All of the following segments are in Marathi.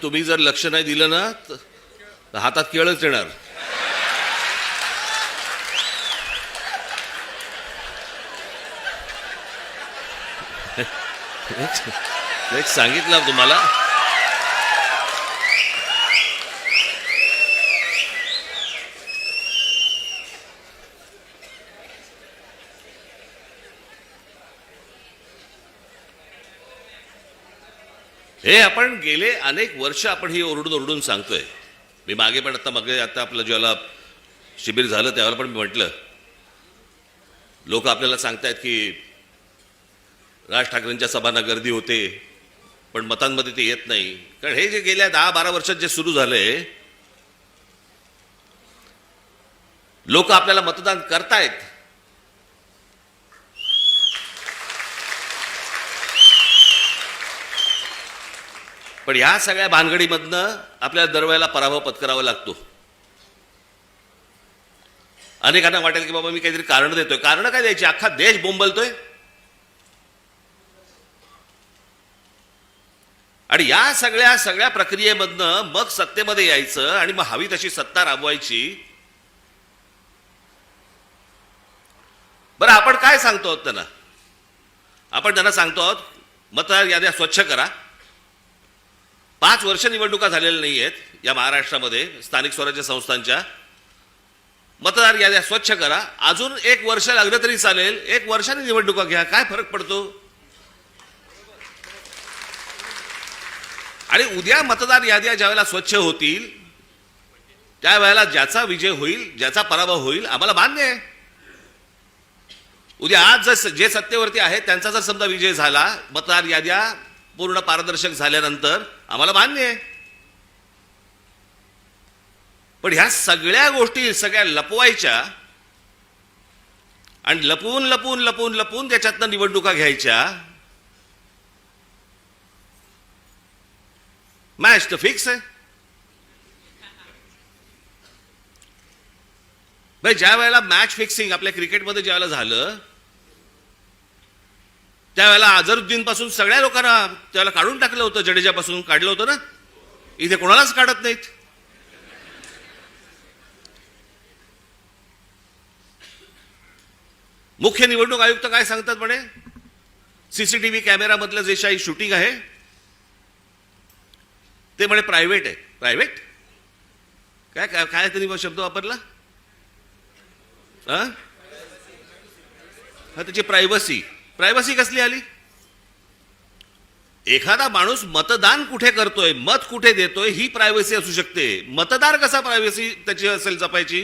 तुम्ही जर लक्ष नाही दिलं ना तर हातात केळच येणार. एक सांगितलं तुम्हाला. हे आपण गेले अनेक वर्ष आपण ही ओरडून ओरडून सांगतोय. मी मागे पण आता आपलं ज्याला शिबिर झालं त्यावेळेला पण मी म्हटलं, लोक आपल्याला सांगतायत की राज ठाकरेंच्या सभांना गर्दी होते पण मतांमध्ये ते येत नाही. कारण हे जे गेल्या 10-12 वर्षात जे सुरू झालंय, लोक आपल्याला मतदान करतायत, पण या सगळ्या भानगडीमधनं आपल्याला दरवेळेला पराभव पत्करावा लागतो. अनेकांना वाटेल की बाबा मी काहीतरी कारण देतोय. कारण काय द्यायची? अख्खा देश बोंबलतोय. आणि या सगळ्या प्रक्रियेमधनं मग सत्तेमध्ये यायचं आणि मग हवी तशी सत्ता राबवायची. बरं, आपण काय सांगतो आहोत त्यांना? आपण त्यांना सांगतो आहोत मतदार याद्या स्वच्छ करा. 5 वर्ष निवडणुका झालेल्या नाही आहेत या महाराष्ट्रामध्ये स्थानिक स्वराज्य संस्थांच्या. मतदार याद्या स्वच्छ करा. अजून 1 वर्ष लागलं तरी चालेल. 1 वर्षाने निवडणुका घ्या, काय फरक पडतो? आणि उद्या मतदार याद्या ज्यावेळेला स्वच्छ होतील त्यावेळेला ज्याचा विजय होईल, ज्याचा पराभव होईल, आम्हाला मान्य आहे. उद्या आज जे सत्तेवरती आहेत त्यांचा जर समजा विजय झाला, मतदार याद्या पूर्ण पारदर्शक झाल्यानंतर, आम्हाला मान्य आहे. पण ह्या सगळ्या गोष्टी सगळ्या लपवायच्या आणि लपवून लपवून लपवून लपवून त्याच्यातनं निवडणुका घ्यायच्या. मॅच तर फिक्स आहे भाई. ज्या वेळेला मॅच फिक्सिंग आपल्या क्रिकेटमध्ये ज्यावेळेला झालं त्यावेळेला अझरुद्दीन पासून सगळ्या लोकांना त्यावेळेला काढून टाकलं होतं. जडेजापासून काढलं होतं ना. इथे कोणालाच काढत नाहीत. मुख्य निवडणूक आयुक्त काय सांगतात म्हणे, सीसीटीव्ही कॅमेरा मधलं जे काही शूटिंग आहे ते म्हणे प्रायव्हेट आहे. प्रायव्हेट काय काय काय त्यांनी शब्द वापरला? हा, त्याची प्रायव्हसी कसली आली? एखादा माणूस मतदान कुठे करतोय, मत कुठे देतोय, ही प्रायव्हसी असू शकते. मतदार कसा प्रायव्हसी त्याची असेल जपायची?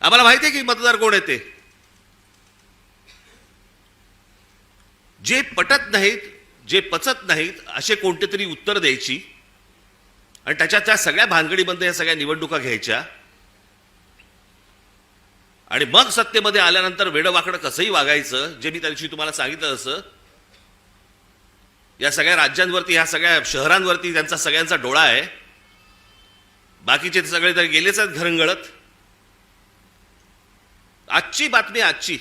आम्हाला माहिती आहे की मतदार कोण आहे ते. जे पटत नाहीत, जे पचत नाहीत असे कोणते तरी उत्तर द्यायची आणि त्याच्या त्या सगळ्या भानगडीमध्ये या सगळ्या निवडणुका घ्यायच्या आणि मग सत्तेमध्ये आल्यानंतर वेडवाकडं कसंही वागायचं. जे मी त्या दिवशी तुम्हाला सांगितलं असं, या सगळ्या राज्यांवरती, ह्या सगळ्या शहरांवरती त्यांचा सगळ्यांचा डोळा आहे. बाकीचे सगळे तर गेलेच आहेत घरंगळत. आजची बातमी, आजची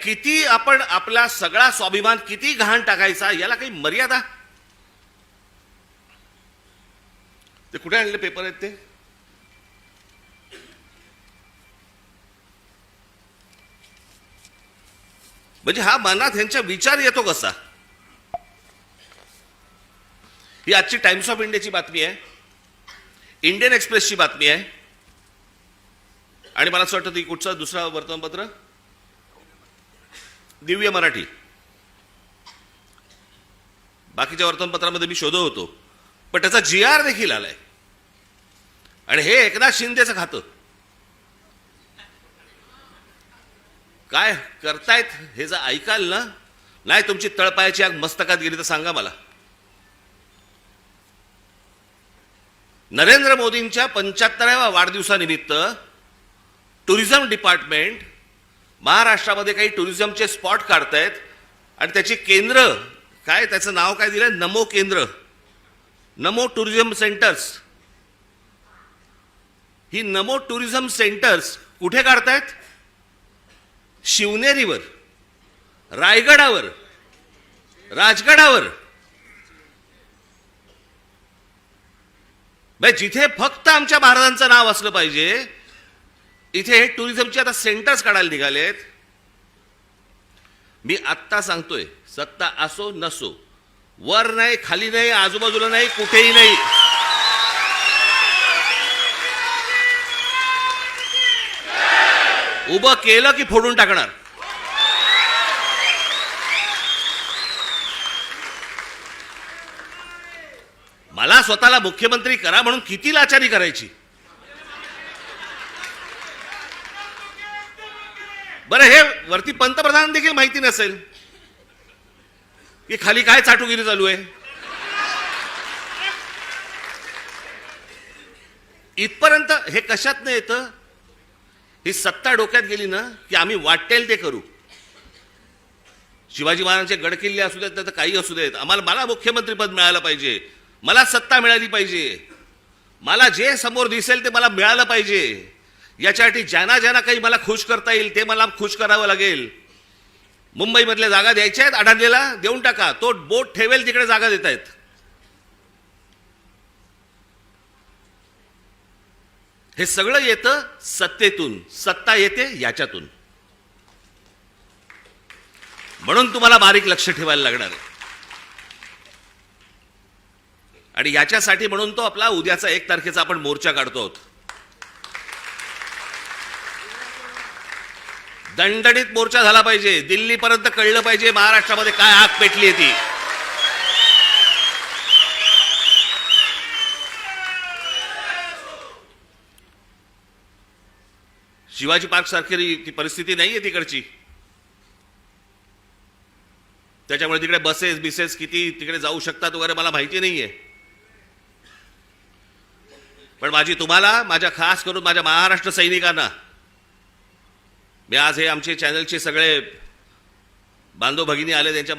किती आपण आपला सगळा स्वाभिमान किती गहाण टाकायचा, याला काही मर्यादा? ते कुठे आणले पेपर आहेत ते? म्हणजे हा मनात ह्यांचा विचार येतो कसा? ही आजची टाइम्स ऑफ इंडियाची बातमी आहे, इंडियन एक्सप्रेसची बातमी आहे आणि मला असं वाटतं ती कुठचं दुसरा वर्तमानपत्र, दिव्य मराठी. बाकीच्या वर्तमानपत्रामध्ये मी शोधत होतो पण त्याचा GR देखील आलाय. आणि हे एकनाथ शिंदेचं खातं. काय करतायत हे जर ऐकाल ना, नाही तुमची तळपायाची आग मस्तकात गेली तर सांगा मला. नरेंद्र मोदींच्या 75व्या वाढदिवसानिमित्त टुरिझम डिपार्टमेंट महाराष्ट्रामध्ये काही टुरिझमचे स्पॉट काढतायत आणि त्याची केंद्र काय, त्याचं नाव काय दिलंय, नमो केंद्र, नमो टुरिझम सेंटर्स. ही नमो टुरिझम सेंटर्स कुठे काढतायत? शिवनेरीवर, रायगडावर, राजगडावर. जिथे फक्त आमच्या महाराजांचं नाव असलं पाहिजे, इथे टुरिझमचे आता सेंटर्स काढायला निघालेत. मी आत्ता सांगतोय, सत्ता असो नसो, वर नाही, खाली नाही, आजूबाजूला नाही, कुठेही नाही, उभं केलं की फोडून टाकणार. मला स्वतःला मुख्यमंत्री करा म्हणून किती लाचारी करायची. बरं, हे वरती पंतप्रधान देखील माहिती नसेल की खाली काय चाटुगिरी चालू आहे. इथपर्यंत हे कशात नाही येतं. ही सत्ता डोक्यात गेली ना की आम्ही वाटेल ते करू. शिवाजी महाराजांचे गडकिल्ले असू देत, तर काही असू देत, मला मुख्यमंत्रीपद मिळालं पाहिजे, मला सत्ता मिळाली पाहिजे, मला जे समोर दिसेल ते मला मिळालं पाहिजे. याच्यासाठी ज्यांना ज्यांना काही मला खुश करता येईल ते मला खुश करावं लागेल. मुंबईमधल्या जागा द्यायच्या आहेत, अडाणीला देऊन टाका, तो बोट ठेवेल तिकडे जागा देत आहेत. हे सगळं येतं सत्तेतून, सत्ता येते याच्यातून. म्हणून तुम्हाला बारीक लक्ष ठेवायला लागणार आहे. आणि याच्यासाठी म्हणून तो आपला उद्याचा 1 तारखेचा आपण मोर्चा काढतो आहोत. दणदणीत मोर्चा झाला पाहिजे. दिल्लीपर्यंत कळलं पाहिजे महाराष्ट्रामध्ये काय आग पेटली आहे ती. शिवाजी पार्क सारखी ती परिस्थिती नाहीये तिकडची. त्याच्यामुळे तिकडे बसेस किती तिकडे जाऊ शकतात वगैरे मला माहिती नाहीये. पण तुम्हाला, माझ्या खास करून माझ्या महाराष्ट्र सैनिकांना, मी आज हे आमचे चॅनलचे सगळे बांधव भगिनी आले त्यांच्या